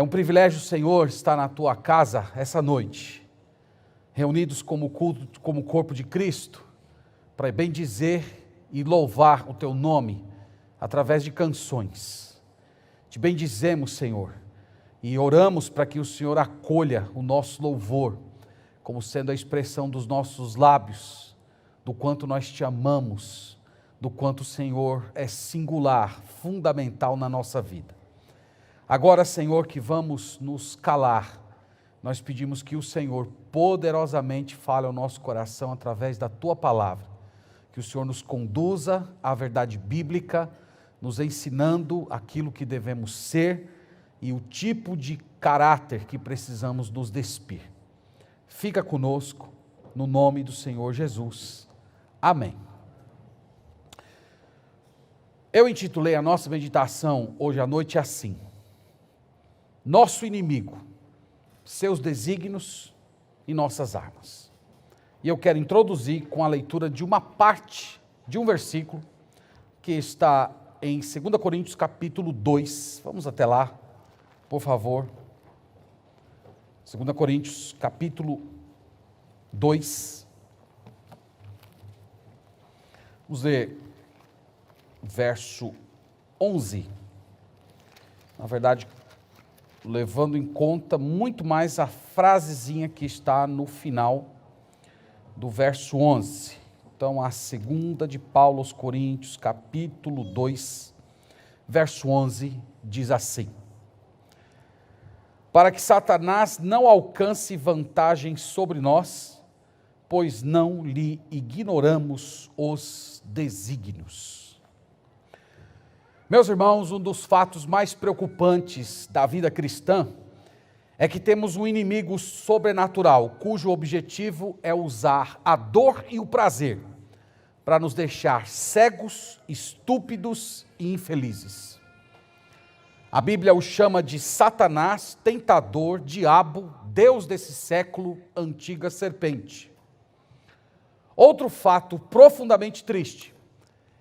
É um privilégio, Senhor, estar na tua casa essa noite, reunidos como culto, como corpo de Cristo, para bendizer e louvar o teu nome através de canções. Te bendizemos, Senhor, e oramos para que o Senhor acolha o nosso louvor, como sendo a expressão dos nossos lábios, do quanto nós te amamos, do quanto o Senhor é singular, fundamental na nossa vida. Agora, Senhor, que vamos nos calar, nós pedimos que o Senhor poderosamente fale ao nosso coração através da tua palavra, que o Senhor nos conduza à verdade bíblica, nos ensinando aquilo que devemos ser e o tipo de caráter que precisamos nos despir. Fica conosco, no nome do Senhor Jesus. Amém. Eu intitulei a nossa meditação hoje à noite assim: Nosso inimigo, seus desígnios e nossas armas. E eu quero introduzir com a leitura de uma parte de um versículo que está em 2 Coríntios capítulo 2. Vamos até lá, por favor. 2 Coríntios capítulo 2. Vamos ler verso 11. Na verdade, levando em conta muito mais a frasezinha que está no final do verso 11. Então, a segunda de Paulo aos Coríntios, capítulo 2, verso 11, diz assim: Para que Satanás não alcance vantagem sobre nós, pois não lhe ignoramos os desígnios. Meus irmãos, um dos fatos mais preocupantes da vida cristã é que temos um inimigo sobrenatural, cujo objetivo é usar a dor e o prazer para nos deixar cegos, estúpidos e infelizes. A Bíblia o chama de Satanás, tentador, diabo, Deus desse século, antiga serpente. Outro fato profundamente triste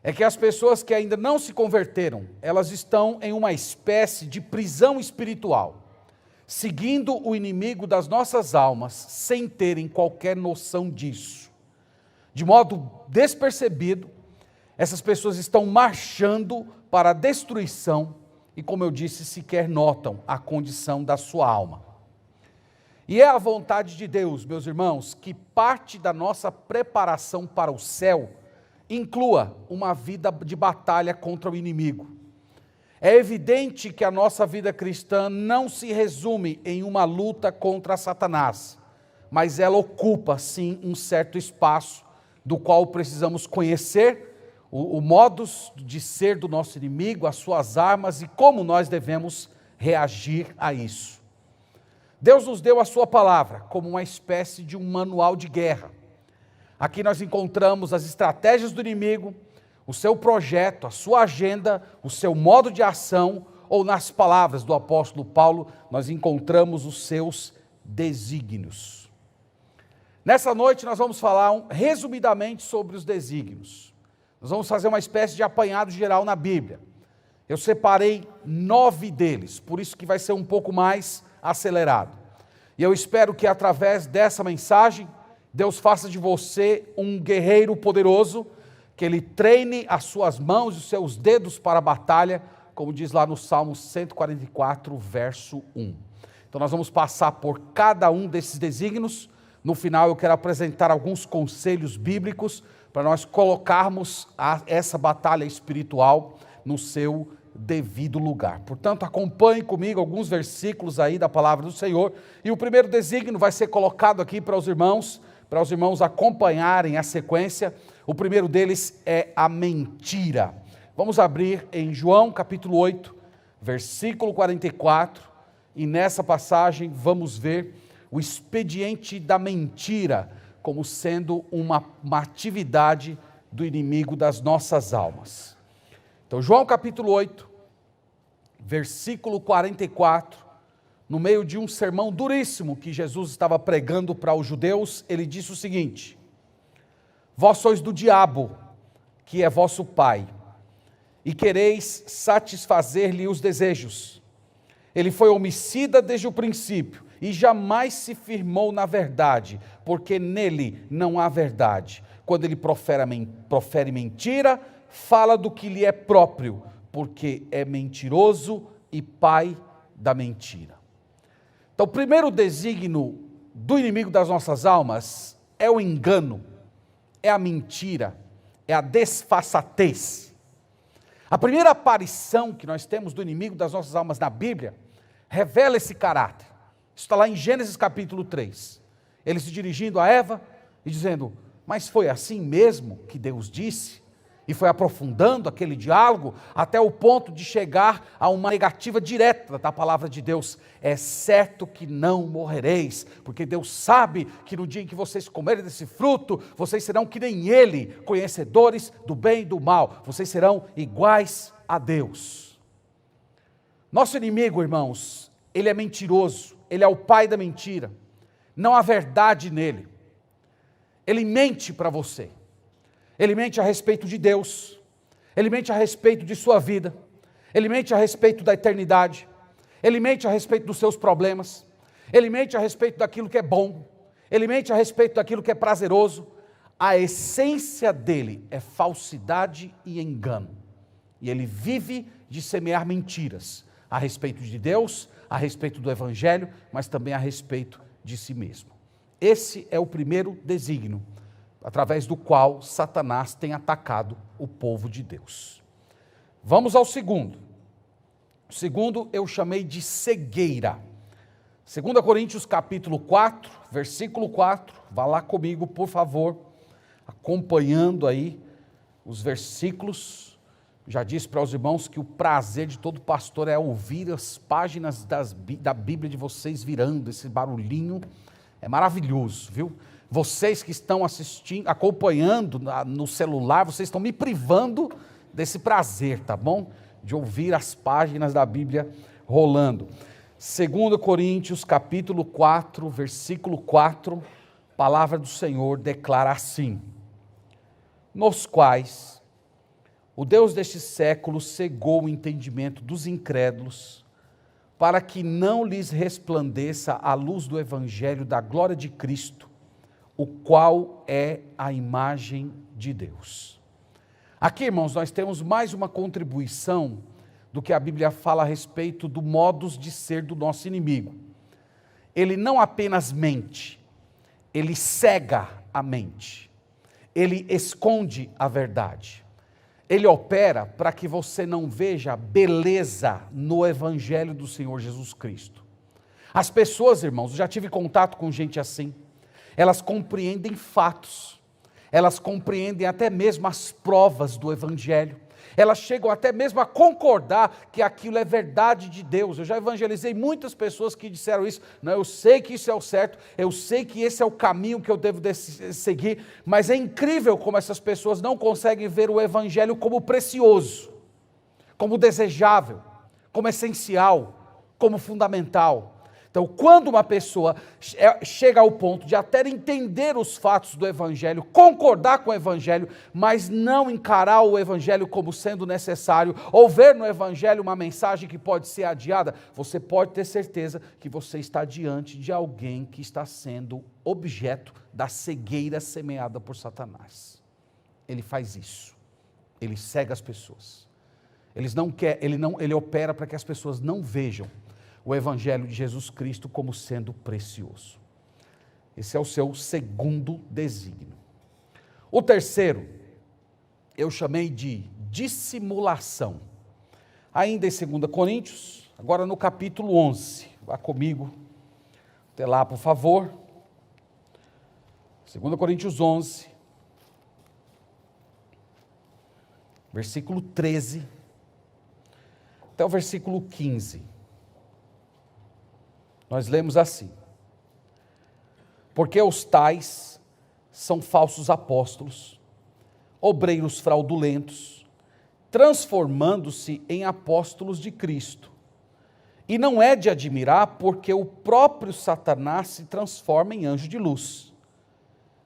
é que as pessoas que ainda não se converteram, elas estão em uma espécie de prisão espiritual, seguindo o inimigo das nossas almas, sem terem qualquer noção disso. De modo despercebido, essas pessoas estão marchando para a destruição e, como eu disse, sequer notam a condição da sua alma. E é a vontade de Deus, meus irmãos, que parte da nossa preparação para o céu inclua uma vida de batalha contra o inimigo. É evidente que a nossa vida cristã não se resume em uma luta contra Satanás, mas ela ocupa, sim, um certo espaço do qual precisamos conhecer o modus de ser do nosso inimigo, as suas armas e como nós devemos reagir a isso. Deus nos deu a sua palavra como uma espécie de um manual de guerra. Aqui nós encontramos as estratégias do inimigo, o seu projeto, a sua agenda, o seu modo de ação, ou nas palavras do apóstolo Paulo, nós encontramos os seus desígnios. Nessa noite nós vamos falar resumidamente sobre os desígnios. Nós vamos fazer uma espécie de apanhado geral na Bíblia. Eu separei 9 deles, por isso que vai ser um pouco mais acelerado. E eu espero que através dessa mensagem, Deus faça de você um guerreiro poderoso, que Ele treine as suas mãos e os seus dedos para a batalha, como diz lá no Salmo 144, verso 1. Então nós vamos passar por cada um desses desígnios. No final eu quero apresentar alguns conselhos bíblicos para nós colocarmos essa batalha espiritual no seu devido lugar. Portanto, acompanhe comigo alguns versículos aí da palavra do Senhor. E o primeiro desígnio vai ser colocado aqui para os irmãos acompanharem a sequência. O primeiro deles é a mentira. Vamos abrir em João capítulo 8, versículo 44, e nessa passagem vamos ver o expediente da mentira como sendo uma atividade do inimigo das nossas almas. Então, João capítulo 8, versículo 44, no meio de um sermão duríssimo que Jesus estava pregando para os judeus, ele disse o seguinte: Vós sois do diabo, que é vosso pai, e quereis satisfazer-lhe os desejos. Ele foi homicida desde o princípio e jamais se firmou na verdade, porque nele não há verdade. Quando ele profere mentira, fala do que lhe é próprio, porque é mentiroso e pai da mentira. Então, o primeiro desígnio do inimigo das nossas almas é o engano, é a mentira, é a desfaçatez. A primeira aparição que nós temos do inimigo das nossas almas na Bíblia revela esse caráter. Isso está lá em Gênesis capítulo 3. Ele se dirigindo a Eva e dizendo: mas foi assim mesmo que Deus disse? E foi aprofundando aquele diálogo até o ponto de chegar a uma negativa direta da palavra de Deus. É certo que não morrereis, porque Deus sabe que no dia em que vocês comerem desse fruto, vocês serão que nem Ele, conhecedores do bem e do mal. Vocês serão iguais a Deus. Nosso inimigo, irmãos, ele é mentiroso, ele é o pai da mentira. Não há verdade nele. Ele mente para você. Ele mente a respeito de Deus, ele mente a respeito de sua vida, ele mente a respeito da eternidade, ele mente a respeito dos seus problemas, ele mente a respeito daquilo que é bom, ele mente a respeito daquilo que é prazeroso. A essência dele é falsidade e engano, e ele vive de semear mentiras a respeito de Deus, a respeito do Evangelho, mas também a respeito de si mesmo. Esse é o primeiro desígnio através do qual Satanás tem atacado o povo de Deus. Vamos ao segundo. O segundo eu chamei de cegueira. 2 Coríntios capítulo 4, versículo 4, vá lá comigo, por favor, acompanhando aí os versículos. Já disse para os irmãos que o prazer de todo pastor é ouvir as páginas da Bíblia de vocês virando, esse barulhinho é maravilhoso, viu? Vocês que estão assistindo, acompanhando no celular, vocês estão me privando desse prazer, tá bom? De ouvir as páginas da Bíblia rolando. 2 Coríntios capítulo 4, versículo 4, a palavra do Senhor declara assim: nos quais o Deus deste século cegou o entendimento dos incrédulos, para que não lhes resplandeça a luz do Evangelho da glória de Cristo, o qual é a imagem de Deus. Aqui, irmãos, nós temos mais uma contribuição do que a Bíblia fala a respeito do modus de ser do nosso inimigo. Ele não apenas mente, ele cega a mente, ele esconde a verdade. Ele opera para que você não veja beleza no Evangelho do Senhor Jesus Cristo. As pessoas, irmãos, eu já tive contato com gente assim, elas compreendem fatos, elas compreendem até mesmo as provas do Evangelho, elas chegam até mesmo a concordar que aquilo é verdade de Deus. Eu já evangelizei muitas pessoas que disseram isso: não, eu sei que isso é o certo, eu sei que esse é o caminho que eu devo seguir, mas é incrível como essas pessoas não conseguem ver o Evangelho como precioso, como desejável, como essencial, como fundamental. Então, quando uma pessoa chega ao ponto de até entender os fatos do Evangelho, concordar com o Evangelho, mas não encarar o Evangelho como sendo necessário, ou ver no Evangelho uma mensagem que pode ser adiada, você pode ter certeza que você está diante de alguém que está sendo objeto da cegueira semeada por Satanás. Ele faz isso, ele cega as pessoas. Ele opera para que as pessoas não vejam o Evangelho de Jesus Cristo como sendo precioso. Esse é o seu segundo desígnio. O terceiro, eu chamei de dissimulação. Ainda em 2 Coríntios, agora no capítulo 11. Vá comigo até lá, por favor. 2 Coríntios 11, versículo 13, até o versículo 15. Nós lemos assim: porque os tais são falsos apóstolos, obreiros fraudulentos, transformando-se em apóstolos de Cristo. E não é de admirar, porque o próprio Satanás se transforma em anjo de luz.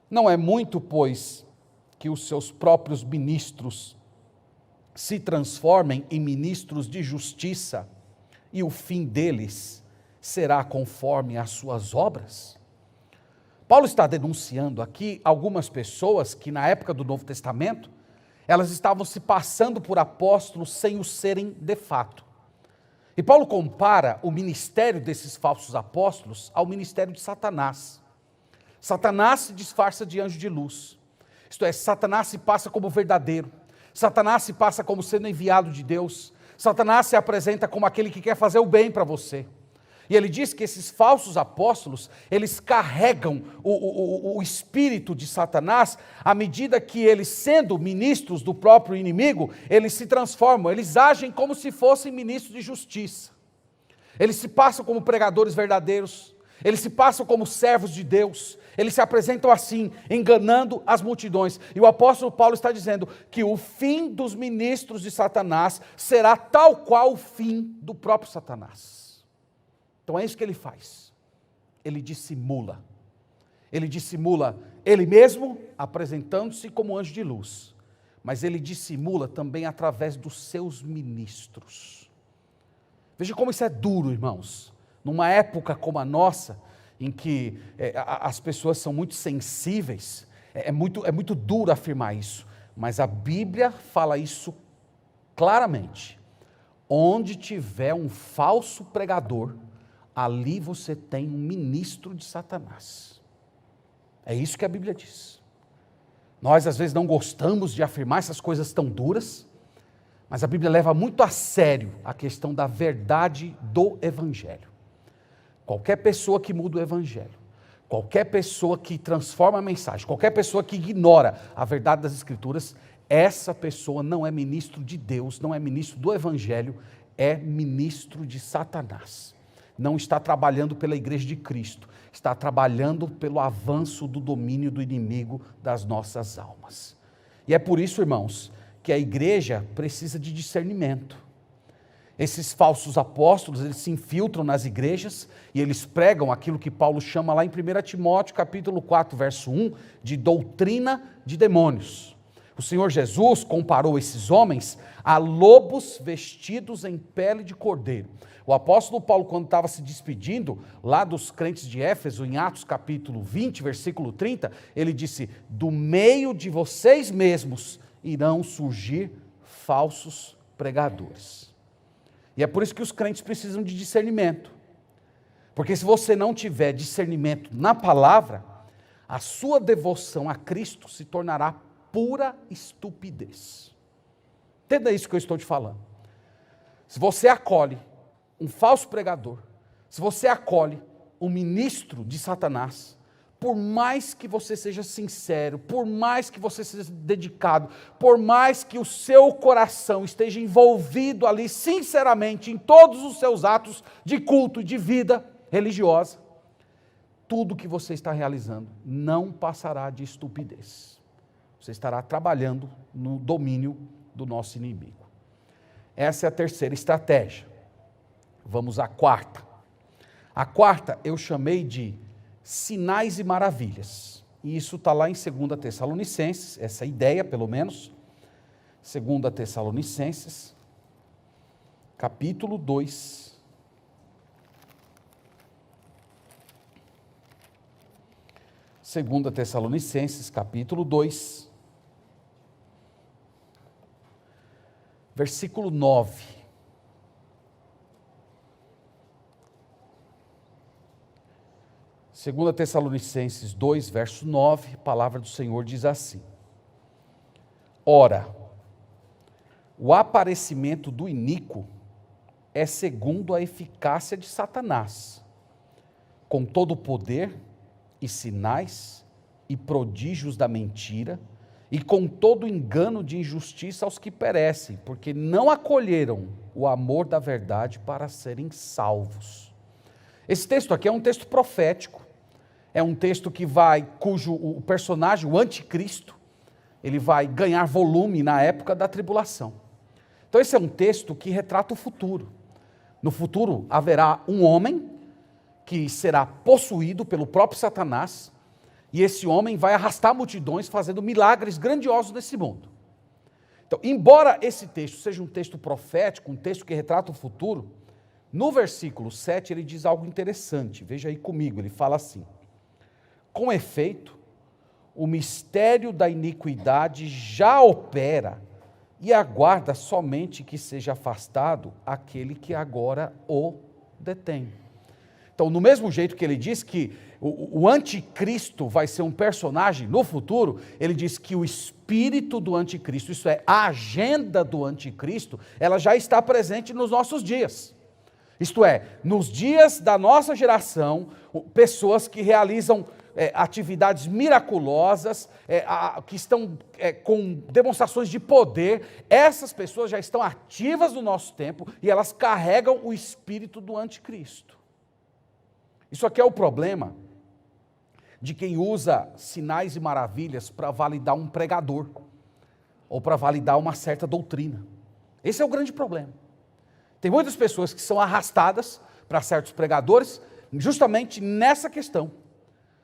Não é muito, pois, que os seus próprios ministros se transformem em ministros de justiça, e o fim deles será conforme as suas obras? Paulo está denunciando aqui algumas pessoas que na época do Novo Testamento, elas estavam se passando por apóstolos sem o serem de fato. E Paulo compara o ministério desses falsos apóstolos ao ministério de Satanás. Satanás se disfarça de anjo de luz. Isto é, Satanás se passa como verdadeiro. Satanás se passa como sendo enviado de Deus. Satanás se apresenta como aquele que quer fazer o bem para você. E ele diz que esses falsos apóstolos, eles carregam o espírito de Satanás, à medida que eles, sendo ministros do próprio inimigo, eles se transformam, eles agem como se fossem ministros de justiça. Eles se passam como pregadores verdadeiros, eles se passam como servos de Deus, eles se apresentam assim, enganando as multidões. E o apóstolo Paulo está dizendo que o fim dos ministros de Satanás será tal qual o fim do próprio Satanás. Então é isso que ele faz. Ele dissimula. Ele dissimula ele mesmo, apresentando-se como anjo de luz. Mas ele dissimula também através dos seus ministros. Veja como isso é duro, irmãos. Numa época como a nossa, em que as pessoas são muito sensíveis, é muito duro afirmar isso. Mas a Bíblia fala isso claramente. Onde tiver um falso pregador, ali você tem um ministro de Satanás. É isso que a Bíblia diz. Nós às vezes não gostamos de afirmar essas coisas tão duras, mas a Bíblia leva muito a sério a questão da verdade do Evangelho. Qualquer pessoa que muda o Evangelho, qualquer pessoa que transforma a mensagem, qualquer pessoa que ignora a verdade das Escrituras, essa pessoa não é ministro de Deus, não é ministro do Evangelho, é ministro de Satanás. Não está trabalhando pela igreja de Cristo, está trabalhando pelo avanço do domínio do inimigo das nossas almas. E é por isso, irmãos, que a igreja precisa de discernimento. Esses falsos apóstolos, eles se infiltram nas igrejas e eles pregam aquilo que Paulo chama lá em 1 Timóteo, capítulo 4, verso 1, de doutrina de demônios. O Senhor Jesus comparou esses homens a lobos vestidos em pele de cordeiro. O apóstolo Paulo, quando estava se despedindo lá dos crentes de Éfeso, em Atos capítulo 20, versículo 30, ele disse: do meio de vocês mesmos irão surgir falsos pregadores. E é por isso que os crentes precisam de discernimento. Porque se você não tiver discernimento na palavra, a sua devoção a Cristo se tornará pura estupidez. Entenda isso que eu estou te falando. Se você acolhe um falso pregador, se você acolhe um ministro de Satanás, por mais que você seja sincero, por mais que você seja dedicado, por mais que o seu coração esteja envolvido ali sinceramente em todos os seus atos de culto e de vida religiosa, tudo que você está realizando não passará de estupidez. Você estará trabalhando no domínio do nosso inimigo. Essa é a terceira estratégia. Vamos à quarta. A quarta eu chamei de sinais e maravilhas. E isso está lá em 2 Tessalonicenses, essa ideia pelo menos. 2 Tessalonicenses, capítulo 2. Segunda Tessalonicenses, capítulo 2, versículo 9. Segunda Tessalonicenses 2, verso 9, a palavra do Senhor diz assim: ora, o aparecimento do iníquo é segundo a eficácia de Satanás, com todo o poder e sinais e prodígios da mentira, e com todo engano de injustiça aos que perecem, porque não acolheram o amor da verdade para serem salvos. Esse texto aqui é um texto profético, é um texto cujo o personagem, o anticristo, ele vai ganhar volume na época da tribulação. Então esse é um texto que retrata o futuro. No futuro haverá um homem que será possuído pelo próprio Satanás, e esse homem vai arrastar multidões fazendo milagres grandiosos nesse mundo. Então, embora esse texto seja um texto profético, um texto que retrata o futuro, No versículo 7 ele diz algo interessante, veja aí comigo, ele fala assim: com efeito, o mistério da iniquidade já opera e aguarda somente que seja afastado aquele que agora o detém. Então, no mesmo jeito que ele diz que o anticristo vai ser um personagem no futuro, ele diz que o espírito do anticristo, isso é, a agenda do anticristo, ela já está presente nos nossos dias. Isto é, nos dias da nossa geração, pessoas que realizam atividades miraculosas, que estão com demonstrações de poder, essas pessoas já estão ativas no nosso tempo e elas carregam o espírito do anticristo. Isso aqui é o problema de quem usa sinais e maravilhas para validar um pregador, ou para validar uma certa doutrina. Esse é o grande problema. Tem muitas pessoas que são arrastadas para certos pregadores, justamente nessa questão.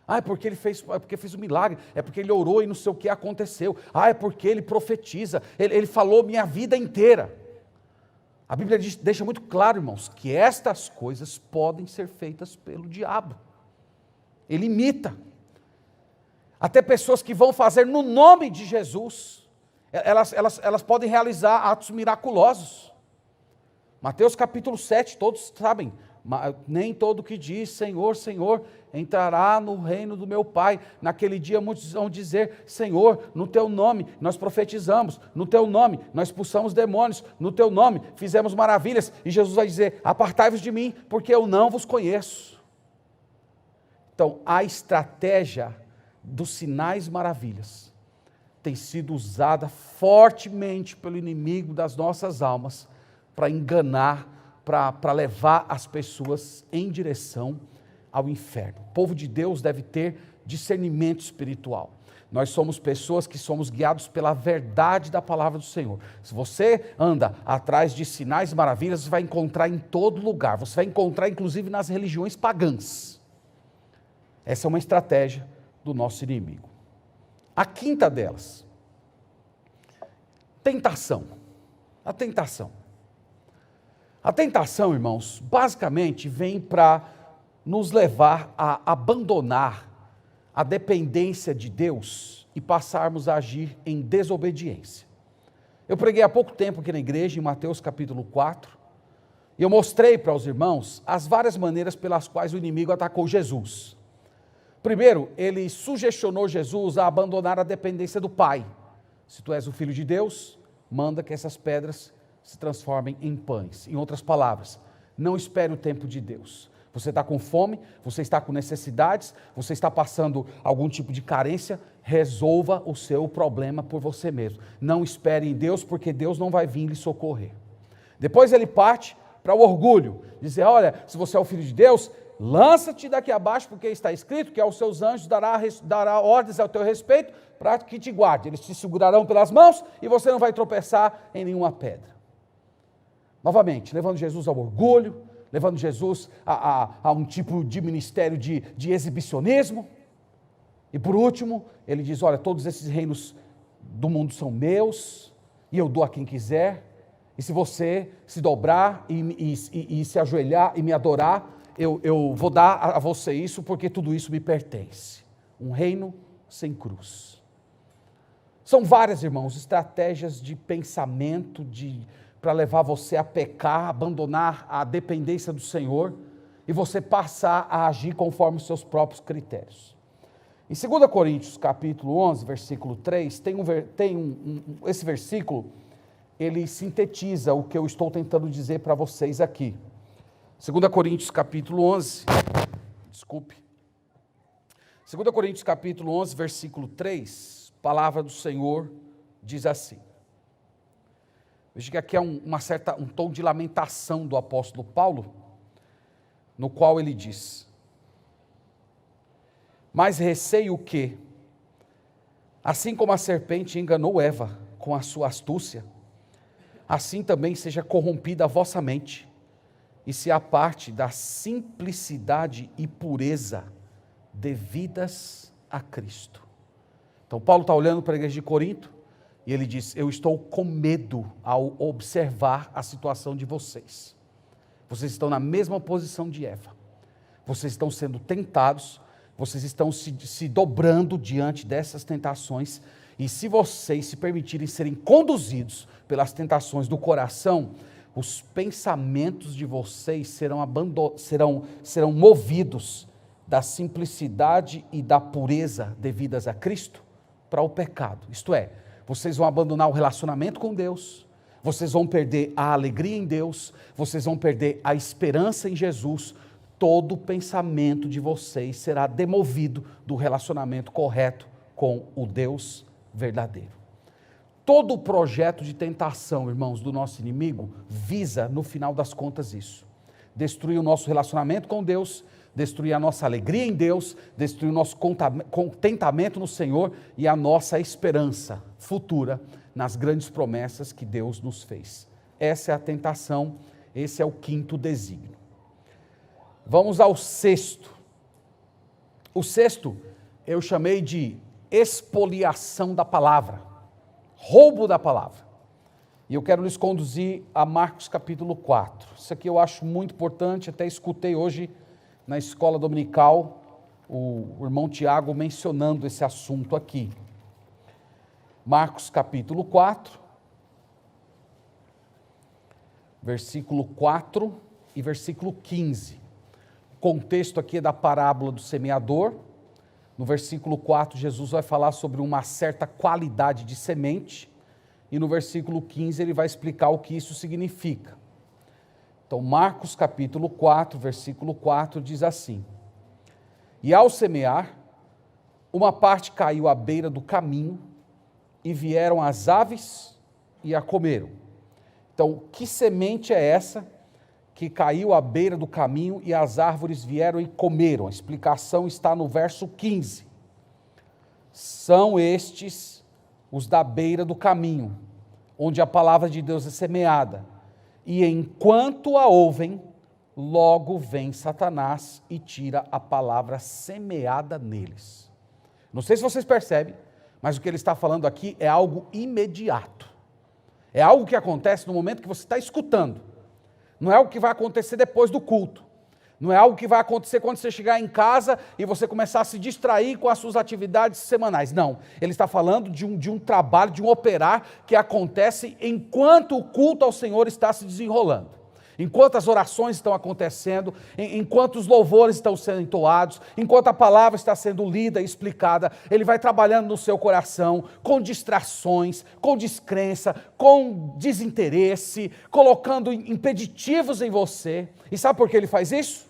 É porque ele fez, é porque fez um milagre, é porque ele orou e não sei o que aconteceu. É porque ele profetiza, ele falou minha vida inteira. A Bíblia deixa muito claro, irmãos, que estas coisas podem ser feitas pelo diabo. Ele imita. Até pessoas que vão fazer no nome de Jesus, elas podem realizar atos miraculosos. Mateus capítulo 7, todos sabem, nem todo que diz Senhor, Senhor, entrará no reino do meu Pai. Naquele dia muitos vão dizer, Senhor, no teu nome nós profetizamos, no teu nome nós expulsamos demônios, no teu nome fizemos maravilhas, e Jesus vai dizer, apartai-vos de mim, porque eu não vos conheço. Então, a estratégia dos sinais e maravilhas tem sido usada fortemente pelo inimigo das nossas almas, para enganar, para levar as pessoas em direção ao inferno. O povo de Deus deve ter discernimento espiritual. Nós somos pessoas que somos guiados pela verdade da palavra do Senhor. Se você anda atrás de sinais e maravilhas, você vai encontrar em todo lugar. Você vai encontrar inclusive nas religiões pagãs. Essa é uma estratégia do nosso inimigo. A quinta delas, tentação. A tentação. A tentação, irmãos, basicamente vem para nos levar a abandonar a dependência de Deus e passarmos a agir em desobediência. Eu preguei há pouco tempo aqui na igreja, em Mateus capítulo 4, e eu mostrei para os irmãos as várias maneiras pelas quais o inimigo atacou Jesus. Primeiro, ele sugestionou Jesus a abandonar a dependência do Pai. Se tu és o Filho de Deus, manda que essas pedras se transformem em pães. Em outras palavras, não espere o tempo de Deus. Você está com fome, você está com necessidades, você está passando algum tipo de carência, resolva o seu problema por você mesmo. Não espere em Deus, porque Deus não vai vir lhe socorrer. Depois ele parte para o orgulho, dizer, olha, se você é o Filho de Deus, lança-te daqui abaixo, porque está escrito que aos seus anjos dará ordens ao teu respeito, para que te guarde. Eles te segurarão pelas mãos e você não vai tropeçar em nenhuma pedra. Novamente, levando Jesus ao orgulho, levando Jesus a um tipo de ministério de exibicionismo. E por último, ele diz, olha, todos esses reinos do mundo são meus, e eu dou a quem quiser, e se você se dobrar e se ajoelhar e me adorar, eu vou dar a você isso, porque tudo isso me pertence. Um reino sem cruz. São várias, irmãos, estratégias de pensamento, para levar você a pecar, abandonar a dependência do Senhor, e você passar a agir conforme os seus próprios critérios. Em 2 Coríntios, capítulo 11, versículo 3, esse versículo, ele sintetiza o que eu estou tentando dizer para vocês aqui. 2 Coríntios, capítulo 11, 2 Coríntios, capítulo 11, versículo 3, a palavra do Senhor diz assim. Veja que aqui é um tom de lamentação do apóstolo Paulo, no qual ele diz, mas receio que, assim como a serpente enganou Eva com a sua astúcia, assim também seja corrompida a vossa mente, e se aparte da simplicidade e pureza devidas a Cristo. Então Paulo está olhando para a igreja de Corinto, e ele diz, eu estou com medo ao observar a situação de vocês. Vocês estão na mesma posição de Eva. Vocês estão sendo tentados, vocês estão se dobrando diante dessas tentações, e se vocês se permitirem serem conduzidos pelas tentações do coração, os pensamentos de vocês serão movidos da simplicidade e da pureza devidas a Cristo para o pecado. Isto é, vocês vão abandonar o relacionamento com Deus, vocês vão perder a alegria em Deus, vocês vão perder a esperança em Jesus. Todo pensamento de vocês será demovido do relacionamento correto com o Deus verdadeiro. Todo o projeto de tentação, irmãos, do nosso inimigo, visa, no final das contas, isso. Destruir o nosso relacionamento com Deus, destruir a nossa alegria em Deus, destruir o nosso contentamento no Senhor e a nossa esperança futura nas grandes promessas que Deus nos fez. Essa é a tentação, esse é o quinto desígnio. Vamos ao sexto. O sexto eu chamei de expoliação da palavra, roubo da palavra. E eu quero lhes conduzir a Marcos capítulo 4. Isso aqui eu acho muito importante, até escutei hoje na escola dominical o irmão Tiago mencionando esse assunto aqui. Marcos capítulo 4, versículo 4 e versículo 15. O contexto aqui é da parábola do semeador. No versículo 4, Jesus vai falar sobre uma certa qualidade de semente, e no versículo 15 ele vai explicar o que isso significa. Então, Marcos capítulo 4, versículo 4 diz assim: E ao semear, uma parte caiu à beira do caminho, e vieram as aves e a comeram. Então, que semente é essa que caiu à beira do caminho e as árvores vieram e comeram? A explicação está no verso 15. São estes os da beira do caminho, onde a palavra de Deus é semeada. E enquanto a ouvem, logo vem Satanás e tira a palavra semeada neles. Não sei se vocês percebem, mas o que ele está falando aqui é algo imediato. É algo que acontece no momento que você está escutando. Não é algo que vai acontecer depois do culto. Não é algo que vai acontecer quando você chegar em casa e você começar a se distrair com as suas atividades semanais. Não, ele está falando de um trabalho, de um operar que acontece enquanto o culto ao Senhor está se desenrolando. Enquanto as orações estão acontecendo, enquanto os louvores estão sendo entoados, enquanto a palavra está sendo lida e explicada, ele vai trabalhando no seu coração, com distrações, com descrença, com desinteresse, colocando impeditivos em você. E sabe por que ele faz isso?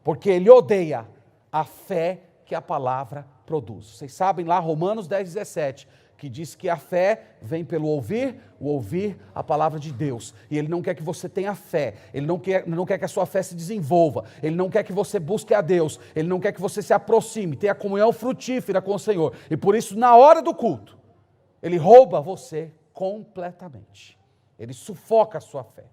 Porque ele odeia a fé que a palavra produz. Vocês sabem lá, Romanos 10:17, que diz que a fé vem pelo ouvir a palavra de Deus. E ele não quer que você tenha fé, ele não quer que a sua fé se desenvolva, ele não quer que você busque a Deus, ele não quer que você se aproxime, tenha comunhão frutífera com o Senhor. E por isso, na hora do culto, ele rouba você completamente. Ele sufoca a sua fé.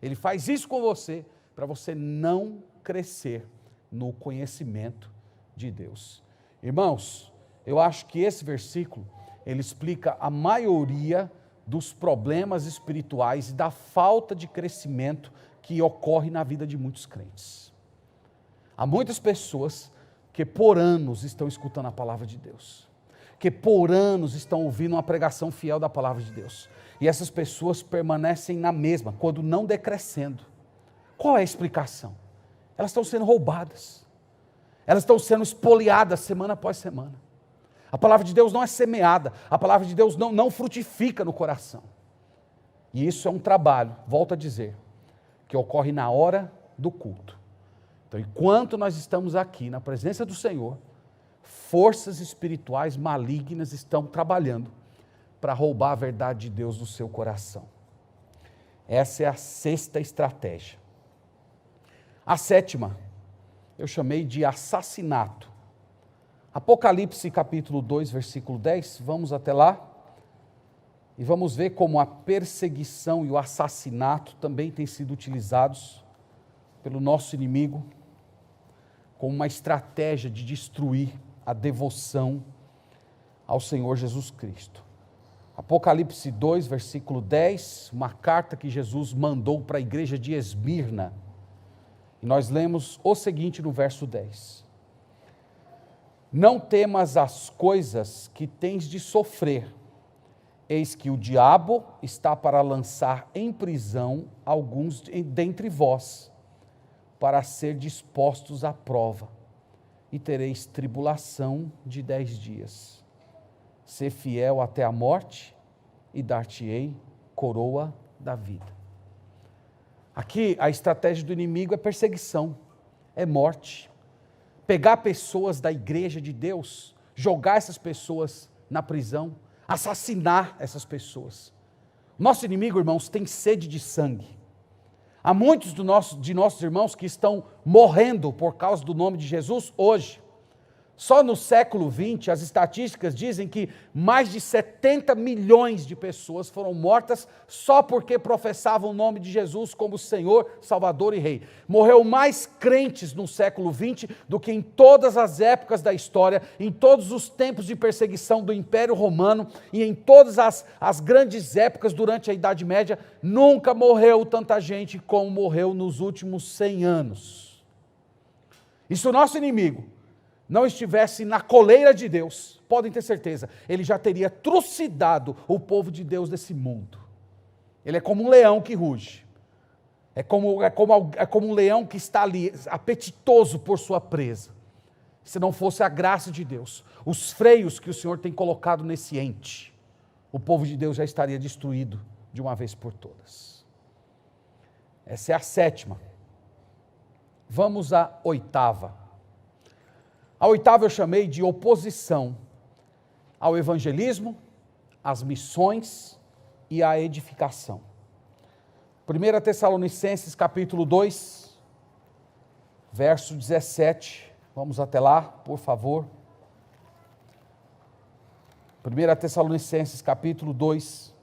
Ele faz isso com você para você não crescer no conhecimento de Deus. Irmãos, eu acho que esse versículo ele explica a maioria dos problemas espirituais e da falta de crescimento que ocorre na vida de muitos crentes. Há muitas pessoas que por anos estão escutando a palavra de Deus, que por anos estão ouvindo uma pregação fiel da palavra de Deus, e essas pessoas permanecem na mesma, quando não decrescendo. Qual é a explicação? Elas estão sendo roubadas, elas estão sendo espoliadas semana após semana. A palavra de Deus não é semeada, a palavra de Deus não frutifica no coração. E isso é um trabalho, volto a dizer, que ocorre na hora do culto. Então, enquanto nós estamos aqui na presença do Senhor, forças espirituais malignas estão trabalhando para roubar a verdade de Deus do seu coração. Essa é a sexta estratégia. A sétima, eu chamei de assassinato. Apocalipse capítulo 2, versículo 10, vamos até lá, e vamos ver como a perseguição e o assassinato também têm sido utilizados pelo nosso inimigo como uma estratégia de destruir a devoção ao Senhor Jesus Cristo. Apocalipse 2, versículo 10, uma carta que Jesus mandou para a igreja de Esmirna. E nós lemos o seguinte no verso 10. Não temas as coisas que tens de sofrer, eis que o diabo está para lançar em prisão alguns dentre vós, para ser dispostos à prova, e tereis tribulação de 10 dias. Ser fiel até a morte, e dar-te-ei coroa da vida. Aqui a estratégia do inimigo é perseguição, é morte. Pegar pessoas da igreja de Deus, jogar essas pessoas na prisão, assassinar essas pessoas. Nosso inimigo, irmãos, tem sede de sangue. Há muitos de nossos irmãos que estão morrendo por causa do nome de Jesus hoje. Só no século XX, as estatísticas dizem que mais de 70 milhões de pessoas foram mortas só porque professavam o nome de Jesus como Senhor, Salvador e Rei. Morreu mais crentes no século XX do que em todas as épocas da história, em todos os tempos de perseguição do Império Romano e em todas as grandes épocas durante a Idade Média. Nunca morreu tanta gente como morreu nos últimos 100 anos. E se o nosso inimigo não estivesse na coleira de Deus, podem ter certeza, ele já teria trucidado o povo de Deus desse mundo. Ele é como um leão que ruge, é como um leão que está ali, apetitoso por sua presa. Se não fosse a graça de Deus, os freios que o Senhor tem colocado nesse ente, o povo de Deus já estaria destruído de uma vez por todas. Essa é a 7ª. Vamos à 8ª. A 8ª eu chamei de oposição ao evangelismo, às missões e à edificação. 1 Tessalonicenses capítulo 2, verso 17, vamos até lá, por favor. 1 Tessalonicenses capítulo 2,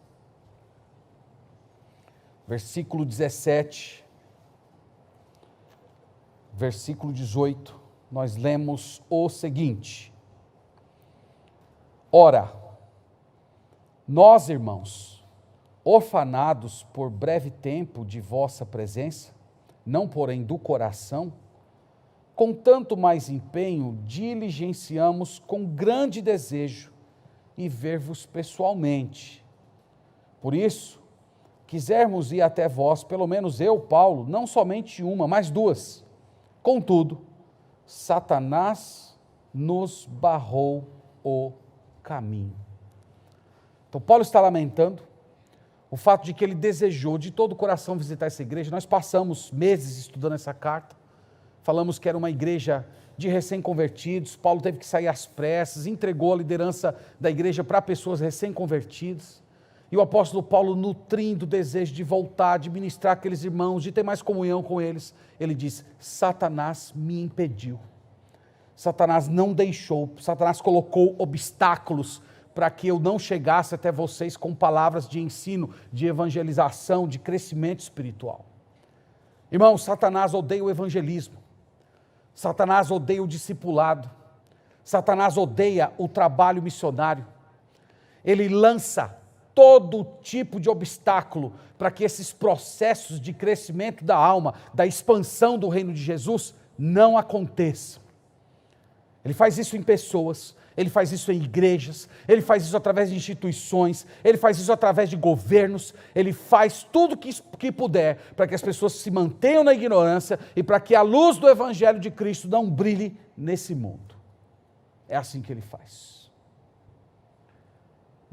versículo 17, versículo 18. Nós lemos o seguinte: ora, nós, irmãos, orfanados por breve tempo de vossa presença, não porém do coração, com tanto mais empenho diligenciamos com grande desejo e ver-vos pessoalmente. Por isso, quisermos ir até vós, pelo menos eu, Paulo, não somente uma, mas 2. Contudo, Satanás nos barrou o caminho. Então Paulo está lamentando o fato de que ele desejou de todo o coração visitar essa igreja. Nós passamos meses estudando essa carta, falamos que era uma igreja de recém-convertidos. Paulo teve que sair às pressas, entregou a liderança da igreja para pessoas recém-convertidas. E o apóstolo Paulo, nutrindo o desejo de voltar, de ministrar aqueles irmãos, de ter mais comunhão com eles, ele diz: Satanás me impediu. Satanás não deixou, Satanás colocou obstáculos para que eu não chegasse até vocês com palavras de ensino, de evangelização, de crescimento espiritual. Irmãos, Satanás odeia o evangelismo, Satanás odeia o discipulado, Satanás odeia o trabalho missionário. Ele lança todo tipo de obstáculo para que esses processos de crescimento da alma, da expansão do reino de Jesus, não aconteçam. Ele faz isso em pessoas, ele faz isso em igrejas, ele faz isso através de instituições, ele faz isso através de governos, ele faz tudo que puder para que as pessoas se mantenham na ignorância e para que a luz do evangelho de Cristo não brilhe nesse mundo. É assim que ele faz.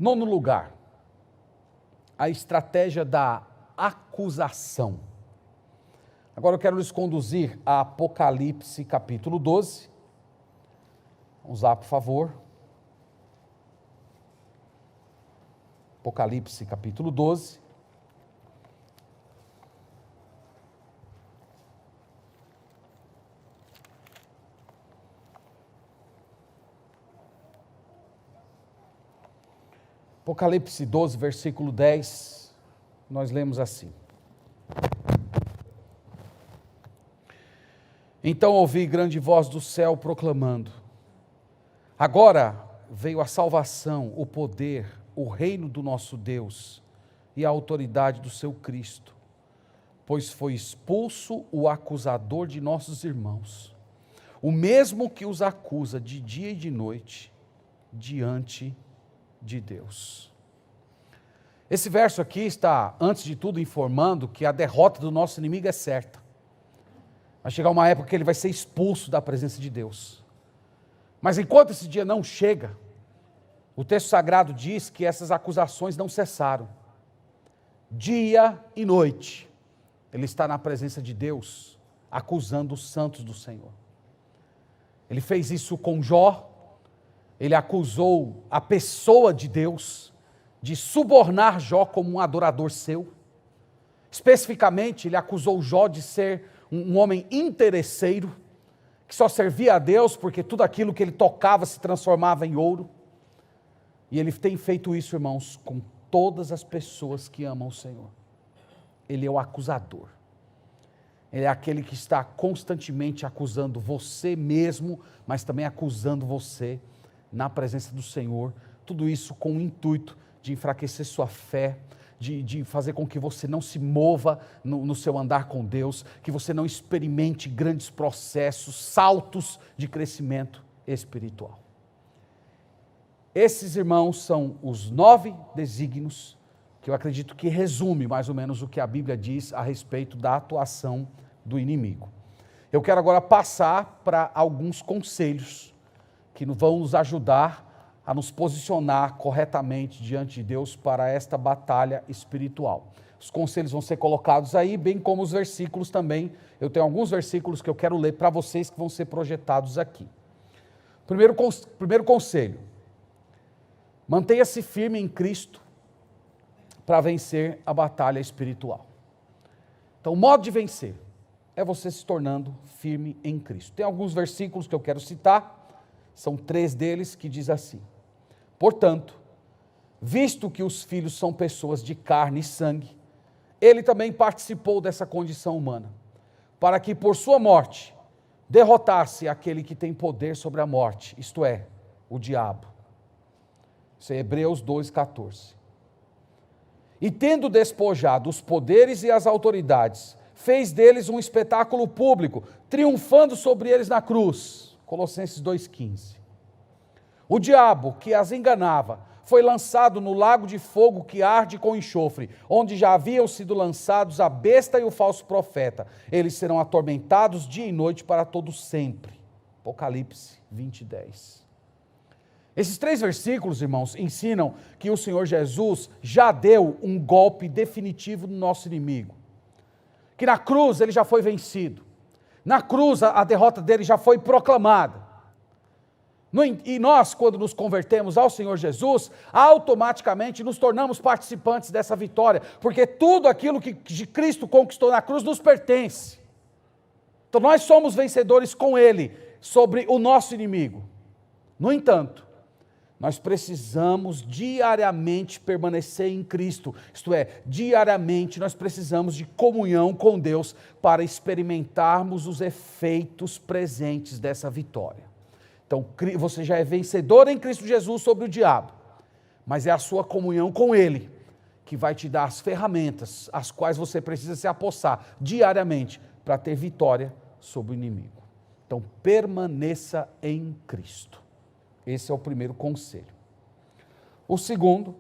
9º lugar, a estratégia da acusação. Agora eu quero lhes conduzir a Apocalipse capítulo 12. Vamos lá, por favor. Apocalipse capítulo 12. Apocalipse 12, versículo 10, nós lemos assim: Então ouvi grande voz do céu proclamando: Agora veio a salvação, o poder, o reino do nosso Deus e a autoridade do seu Cristo, pois foi expulso o acusador de nossos irmãos, o mesmo que os acusa de dia e de noite diante de Deus. Esse verso aqui está, antes de tudo, informando que a derrota do nosso inimigo é certa. Vai chegar uma época que ele vai ser expulso da presença de Deus. Mas enquanto esse dia não chega, o texto sagrado diz que essas acusações não cessaram. Dia e noite, ele está na presença de Deus, acusando os santos do Senhor. Ele fez isso com Jó, ele acusou a pessoa de Deus de subornar Jó como um adorador seu. Especificamente, ele acusou Jó de ser um homem interesseiro, que só servia a Deus porque tudo aquilo que ele tocava se transformava em ouro. E ele tem feito isso, irmãos, com todas as pessoas que amam o Senhor. Ele é o acusador. Ele é aquele que está constantemente acusando você mesmo, mas também acusando você na presença do Senhor. Tudo isso com o intuito de enfraquecer sua fé, de fazer com que você não se mova no seu andar com Deus, que você não experimente grandes processos, saltos de crescimento espiritual. Esses, irmãos, são os 9 desígnios que eu acredito que resume mais ou menos o que a Bíblia diz a respeito da atuação do inimigo. Eu quero agora passar para alguns conselhos que vão nos ajudar a nos posicionar corretamente diante de Deus para esta batalha espiritual. Os conselhos vão ser colocados aí, bem como os versículos também. Eu tenho alguns versículos que eu quero ler para vocês que vão ser projetados aqui. Primeiro conselho: mantenha-se firme em Cristo para vencer a batalha espiritual. Então, o modo de vencer é você se tornando firme em Cristo. Tem alguns versículos que eu quero citar, são 3 deles que diz assim: portanto, visto que os filhos são pessoas de carne e sangue, ele também participou dessa condição humana, para que por sua morte derrotasse aquele que tem poder sobre a morte, isto é, o diabo. Isso é Hebreus 2,14. E tendo despojado os poderes e as autoridades, fez deles um espetáculo público, triunfando sobre eles na cruz. Colossenses 2,15. O diabo que as enganava foi lançado no lago de fogo que arde com enxofre, onde já haviam sido lançados a besta e o falso profeta. Eles serão atormentados dia e noite para todo sempre. Apocalipse 20:10. Esses 3 versículos, irmãos, ensinam que o Senhor Jesus já deu um golpe definitivo no nosso inimigo. Que na cruz ele já foi vencido. Na cruz a derrota dele já foi proclamada. E nós, quando nos convertemos ao Senhor Jesus, automaticamente nos tornamos participantes dessa vitória, porque tudo aquilo que Cristo conquistou na cruz nos pertence. Então nós somos vencedores com Ele sobre o nosso inimigo. No entanto, nós precisamos diariamente permanecer em Cristo, isto é, diariamente nós precisamos de comunhão com Deus para experimentarmos os efeitos presentes dessa vitória. Então, você já é vencedor em Cristo Jesus sobre o diabo, mas é a sua comunhão com Ele que vai te dar as ferramentas, as quais você precisa se apossar diariamente para ter vitória sobre o inimigo. Então, permaneça em Cristo. Esse é o primeiro conselho. O segundo,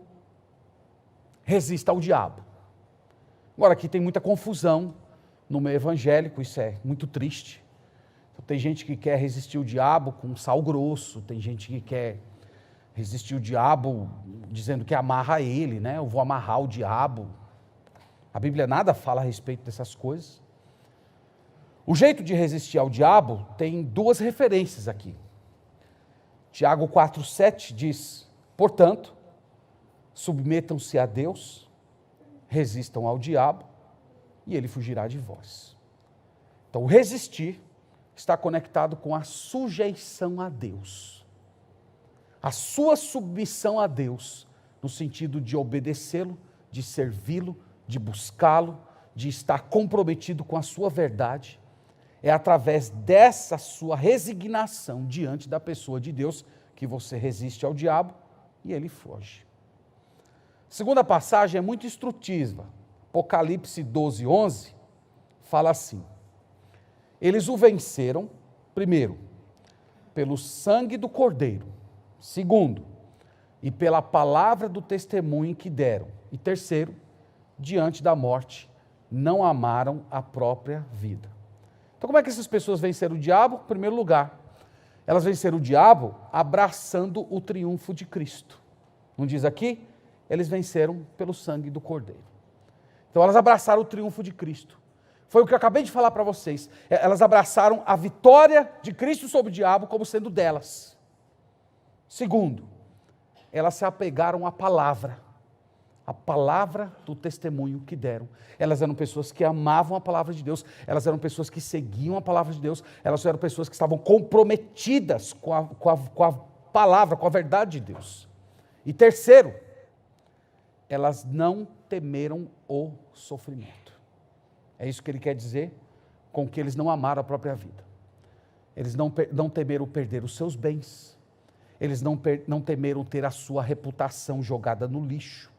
resista ao diabo. Agora, aqui tem muita confusão no meio evangélico, isso é muito triste. Tem gente que quer resistir o diabo com sal grosso, tem gente que quer resistir o diabo dizendo que amarra ele, né? Eu vou amarrar o diabo. A Bíblia nada fala a respeito dessas coisas. O jeito de resistir ao diabo tem 2 referências aqui. Tiago 4,7 diz: portanto, submetam-se a Deus, resistam ao diabo, e ele fugirá de vós. Então, resistir está conectado com a sujeição a Deus. A sua submissão a Deus, no sentido de obedecê-lo, de servi-lo, de buscá-lo, de estar comprometido com a sua verdade, é através dessa sua resignação diante da pessoa de Deus que você resiste ao diabo e ele foge. A segunda passagem é muito instrutiva. Apocalipse 12:11 fala assim: eles o venceram, primeiro, pelo sangue do Cordeiro, segundo, e pela palavra do testemunho que deram, e terceiro, diante da morte, não amaram a própria vida. Então como é que essas pessoas venceram o diabo? Em primeiro lugar, elas venceram o diabo abraçando o triunfo de Cristo. Não diz aqui? Eles venceram pelo sangue do Cordeiro. Então elas abraçaram o triunfo de Cristo. Foi o que eu acabei de falar para vocês. Elas abraçaram a vitória de Cristo sobre o diabo como sendo delas. Segundo, elas se apegaram à palavra. A palavra do testemunho que deram. Elas eram pessoas que amavam a palavra de Deus, elas eram pessoas que seguiam a palavra de Deus, elas eram pessoas que estavam comprometidas com a palavra, com a verdade de Deus. E terceiro, elas não temeram o sofrimento. É isso que ele quer dizer com que eles não amaram a própria vida. Eles não temeram perder os seus bens, eles não temeram ter a sua reputação jogada no lixo.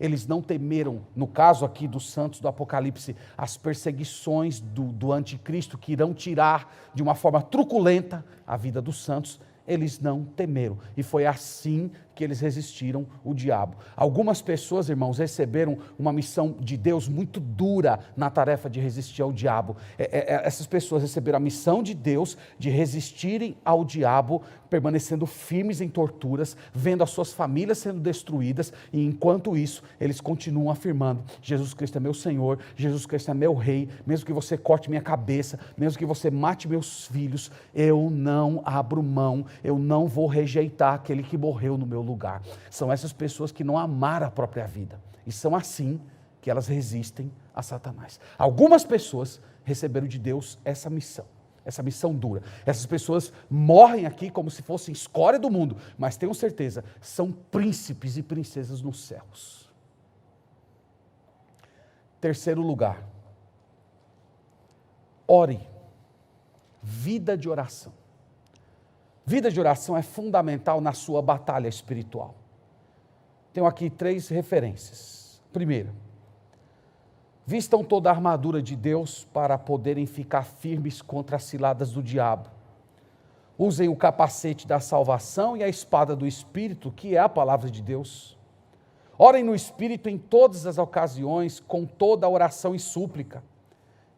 Eles não temeram, no caso aqui dos santos do Apocalipse, as perseguições do anticristo que irão tirar de uma forma truculenta a vida dos santos. Eles não temeram. E foi assim que eles resistiram o diabo. Algumas pessoas, irmãos, receberam uma missão de Deus muito dura na tarefa de resistir ao diabo. Essas pessoas receberam a missão de Deus de resistirem ao diabo, permanecendo firmes em torturas, vendo as suas famílias sendo destruídas, e enquanto isso, eles continuam afirmando: Jesus Cristo é meu Senhor, Jesus Cristo é meu Rei, mesmo que você corte minha cabeça, mesmo que você mate meus filhos, eu não abro mão, eu não vou rejeitar aquele que morreu no meu lugar. São essas pessoas que não amaram a própria vida, e são assim que elas resistem a Satanás. Algumas pessoas receberam de Deus essa missão dura. Essas pessoas morrem aqui como se fossem escória do mundo, mas tenham certeza, são príncipes e princesas nos céus. Terceiro lugar, ore. Vida de oração. Vida de oração é fundamental na sua batalha espiritual. Tenho aqui 3 referências. Primeiro, vistam toda a armadura de Deus para poderem ficar firmes contra as ciladas do diabo. Usem o capacete da salvação e a espada do Espírito, que é a palavra de Deus. Orem no Espírito em todas as ocasiões, com toda a oração e súplica.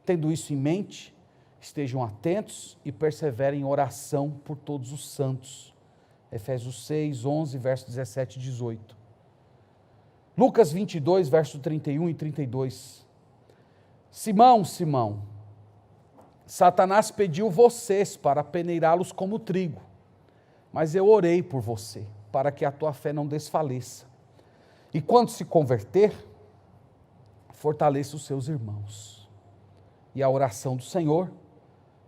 Tendo isso em mente, estejam atentos e perseverem em oração por todos os santos. Efésios 6, 11, verso 17 e 18. Lucas 22, verso 31 e 32. Simão, Simão, Satanás pediu vocês para peneirá-los como trigo, mas eu orei por você, para que a tua fé não desfaleça. E quando se converter, fortaleça os seus irmãos. E a oração do Senhor: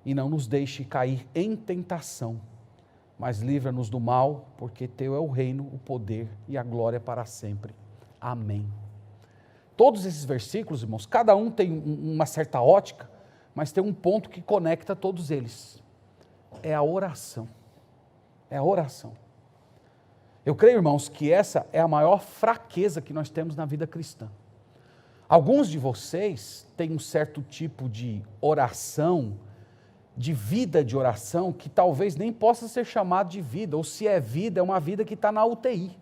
e não nos deixe cair em tentação, mas livra-nos do mal, porque teu é o reino, o poder e a glória para sempre. Amém. Todos esses versículos, irmãos, cada um tem uma certa ótica, mas tem um ponto que conecta todos eles. É a oração. É a oração. Eu creio, irmãos, que essa é a maior fraqueza que nós temos na vida cristã. Alguns de vocês têm um certo tipo de oração, de vida de oração, que talvez nem possa ser chamado de vida, ou se é vida, é uma vida que está na UTI.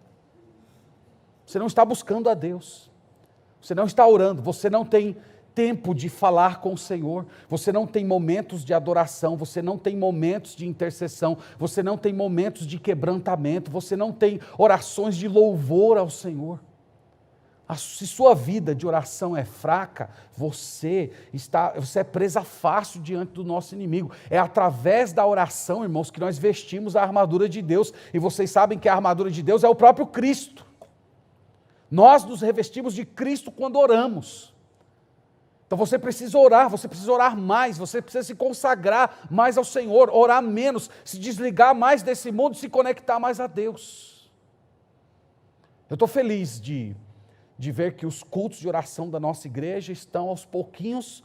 Você não está buscando a Deus, você não está orando, você não tem tempo de falar com o Senhor, você não tem momentos de adoração, você não tem momentos de intercessão, você não tem momentos de quebrantamento, você não tem orações de louvor ao Senhor. Se sua vida de oração é fraca, você é presa fácil diante do nosso inimigo. É através da oração, irmãos, que nós vestimos a armadura de Deus. E vocês sabem que a armadura de Deus é o próprio Cristo. Nós nos revestimos de Cristo quando oramos. Então você precisa orar mais, você precisa se consagrar mais ao Senhor, orar menos, se desligar mais desse mundo, se conectar mais a Deus. Eu estou feliz de ver que os cultos de oração da nossa igreja estão aos pouquinhos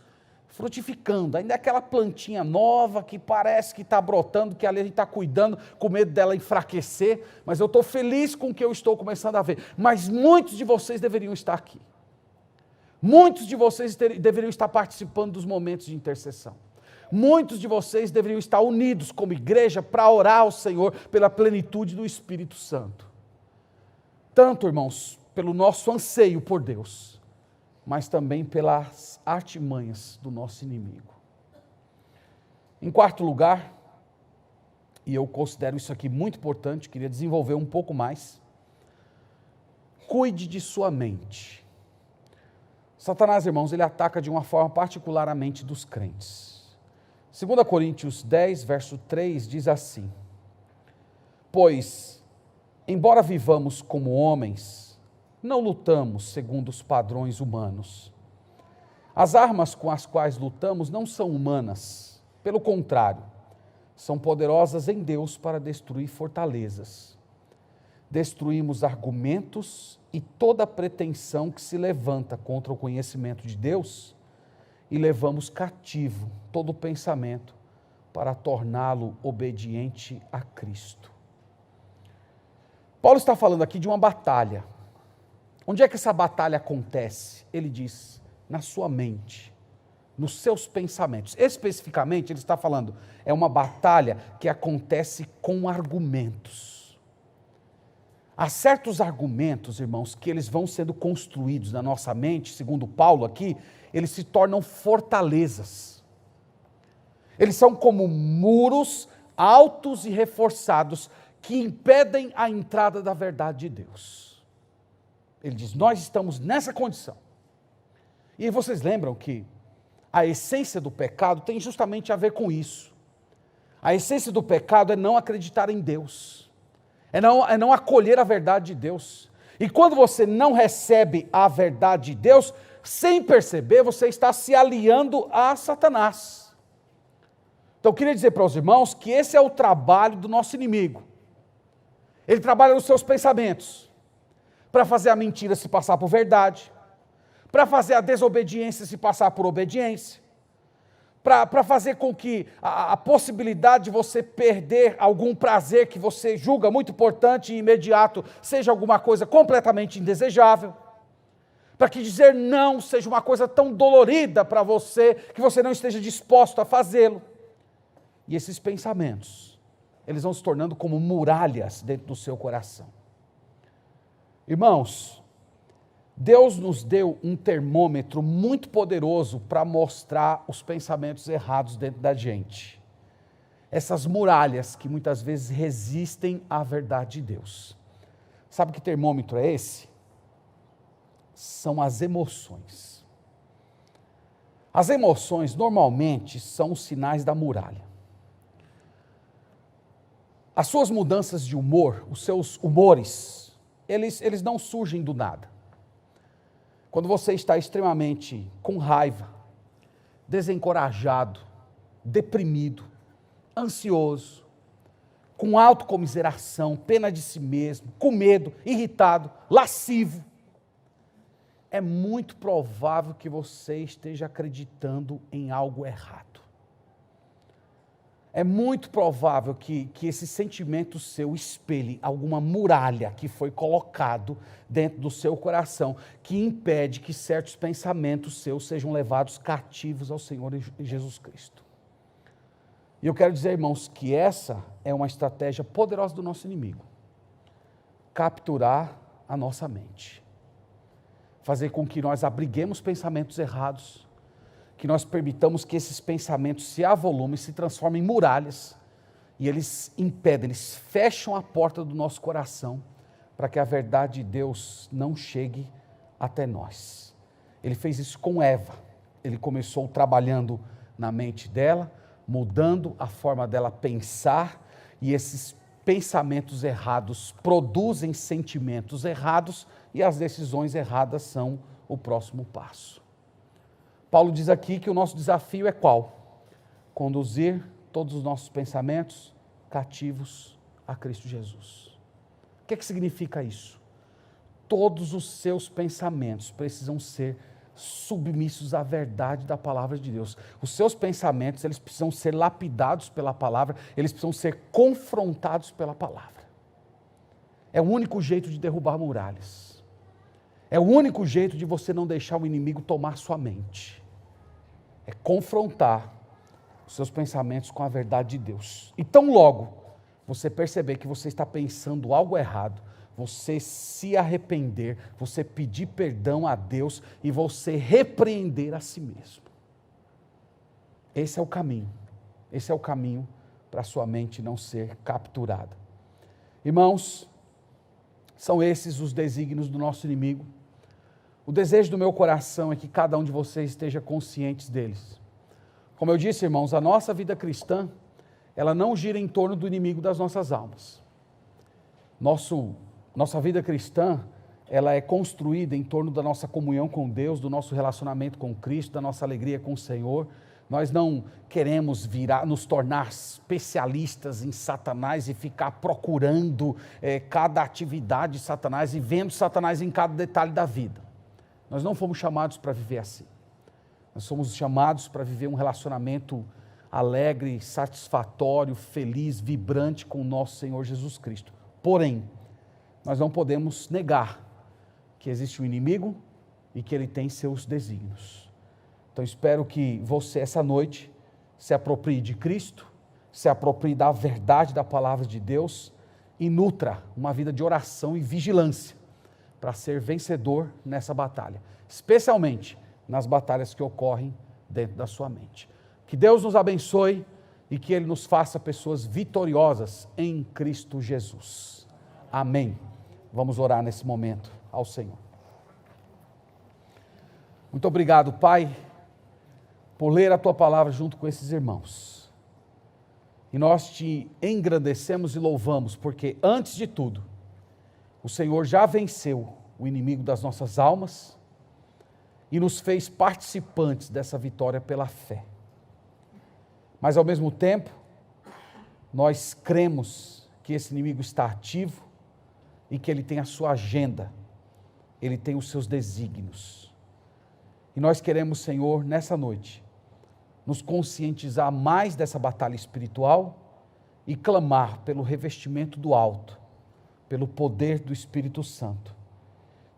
frutificando. Ainda é aquela plantinha nova que parece que está brotando, que ali a gente está cuidando, com medo dela enfraquecer, mas eu estou feliz com o que eu estou começando a ver. Mas muitos de vocês deveriam estar aqui, Muitos de vocês deveriam estar participando dos momentos de intercessão. Muitos de vocês deveriam estar unidos como igreja para orar ao Senhor pela plenitude do Espírito Santo. Tanto, irmãos, pelo nosso anseio por Deus, mas também pelas artimanhas do nosso inimigo. Em quarto lugar, e eu considero isso aqui muito importante, queria desenvolver um pouco mais, cuide de sua mente. Satanás, irmãos, ele ataca de uma forma particular a mente dos crentes. 2 Coríntios 10, verso 3, diz assim: pois, embora vivamos como homens, não lutamos segundo os padrões humanos. As armas com as quais lutamos não são humanas, pelo contrário, são poderosas em Deus para destruir fortalezas. Destruímos argumentos e toda pretensão que se levanta contra o conhecimento de Deus e levamos cativo todo pensamento para torná-lo obediente a Cristo. Paulo está falando aqui de uma batalha. Onde é que essa batalha acontece? Ele diz, na sua mente, nos seus pensamentos. Especificamente, ele está falando, é uma batalha que acontece com argumentos. Há certos argumentos, irmãos, que eles vão sendo construídos na nossa mente, segundo Paulo aqui, eles se tornam fortalezas. Eles são como muros altos e reforçados que impedem a entrada da verdade de Deus. Ele diz, nós estamos nessa condição. E vocês lembram que a essência do pecado tem justamente a ver com isso. A essência do pecado é não acreditar em Deus. É não acolher a verdade de Deus. E quando você não recebe a verdade de Deus, sem perceber, você está se aliando a Satanás. Então eu queria dizer para os irmãos que esse é o trabalho do nosso inimigo. Ele trabalha nos seus pensamentos, para fazer a mentira se passar por verdade, para fazer a desobediência se passar por obediência, para fazer com que a possibilidade de você perder algum prazer que você julga muito importante e imediato seja alguma coisa completamente indesejável, para que dizer não seja uma coisa tão dolorida para você que você não esteja disposto a fazê-lo. E esses pensamentos, eles vão se tornando como muralhas dentro do seu coração. Irmãos, Deus nos deu um termômetro muito poderoso para mostrar os pensamentos errados dentro da gente. Essas muralhas que muitas vezes resistem à verdade de Deus. Sabe que termômetro é esse? São as emoções. As emoções normalmente são os sinais da muralha. As suas mudanças de humor, os seus humores, eles não surgem do nada. Quando você está extremamente com raiva, desencorajado, deprimido, ansioso, com autocomiseração, pena de si mesmo, com medo, irritado, lascivo, é muito provável que você esteja acreditando em algo errado. É muito provável que esse sentimento seu espelhe alguma muralha que foi colocado dentro do seu coração, que impede que certos pensamentos seus sejam levados cativos ao Senhor Jesus Cristo. E eu quero dizer, irmãos, que essa é uma estratégia poderosa do nosso inimigo. Capturar a nossa mente. Fazer com que nós abriguemos pensamentos errados, que nós permitamos que esses pensamentos se avolumem, se transformem em muralhas, e eles impedem, eles fecham a porta do nosso coração, para que a verdade de Deus não chegue até nós. Ele fez isso com Eva, ele começou trabalhando na mente dela, mudando a forma dela pensar, e esses pensamentos errados produzem sentimentos errados, e as decisões erradas são o próximo passo. Paulo diz aqui que o nosso desafio é qual? Conduzir todos os nossos pensamentos cativos a Cristo Jesus. O que significa isso? Todos os seus pensamentos precisam ser submissos à verdade da palavra de Deus. Os seus pensamentos, eles precisam ser lapidados pela palavra, eles precisam ser confrontados pela palavra. É o único jeito de derrubar muralhas. É o único jeito de você não deixar o inimigo tomar sua mente. É confrontar os seus pensamentos com a verdade de Deus. E tão logo você perceber que você está pensando algo errado, você se arrepender, você pedir perdão a Deus e você repreender a si mesmo. Esse é o caminho. Esse é o caminho para a sua mente não ser capturada. Irmãos, são esses os desígnios do nosso inimigo. O desejo do meu coração é que cada um de vocês esteja consciente deles. Como eu disse, irmãos, a nossa vida cristã, ela não gira em torno do inimigo das nossas almas. Nossa vida cristã, ela é construída em torno da nossa comunhão com Deus, do nosso relacionamento com Cristo, da nossa alegria com o Senhor. Nós não queremos nos tornar especialistas em Satanás e ficar procurando cada atividade de Satanás e vendo Satanás em cada detalhe da vida. Nós não fomos chamados para viver assim. Nós somos chamados para viver um relacionamento alegre, satisfatório, feliz, vibrante com o nosso Senhor Jesus Cristo. Porém, nós não podemos negar que existe um inimigo e que ele tem seus desígnios. Então espero que você essa noite se aproprie de Cristo, se aproprie da verdade da palavra de Deus e nutra uma vida de oração e vigilância para ser vencedor nessa batalha, especialmente nas batalhas que ocorrem dentro da sua mente. Que Deus nos abençoe e que Ele nos faça pessoas vitoriosas em Cristo Jesus. Amém. Vamos orar nesse momento ao Senhor. Muito obrigado, Pai, por ler a Tua palavra junto com esses irmãos. E nós Te engrandecemos e louvamos, porque antes de tudo, o Senhor já venceu o inimigo das nossas almas e nos fez participantes dessa vitória pela fé. Mas ao mesmo tempo, nós cremos que esse inimigo está ativo e que ele tem a sua agenda, ele tem os seus desígnios. E nós queremos, Senhor, nessa noite, nos conscientizar mais dessa batalha espiritual e clamar pelo revestimento do alto, pelo poder do Espírito Santo.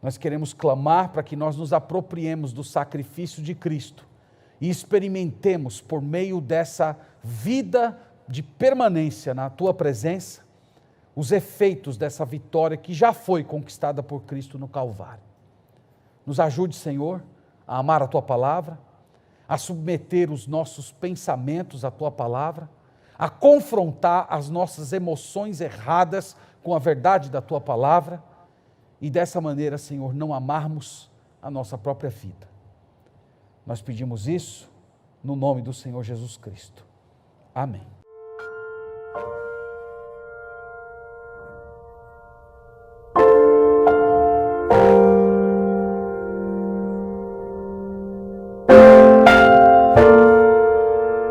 Nós queremos clamar para que nós nos apropriemos do sacrifício de Cristo e experimentemos por meio dessa vida de permanência na Tua presença, os efeitos dessa vitória que já foi conquistada por Cristo no Calvário. Nos ajude, Senhor, a amar a Tua palavra, a submeter os nossos pensamentos à Tua palavra, a confrontar as nossas emoções erradas com a verdade da Tua palavra e dessa maneira, Senhor, não amarmos a nossa própria vida. Nós pedimos isso no nome do Senhor Jesus Cristo. Amém.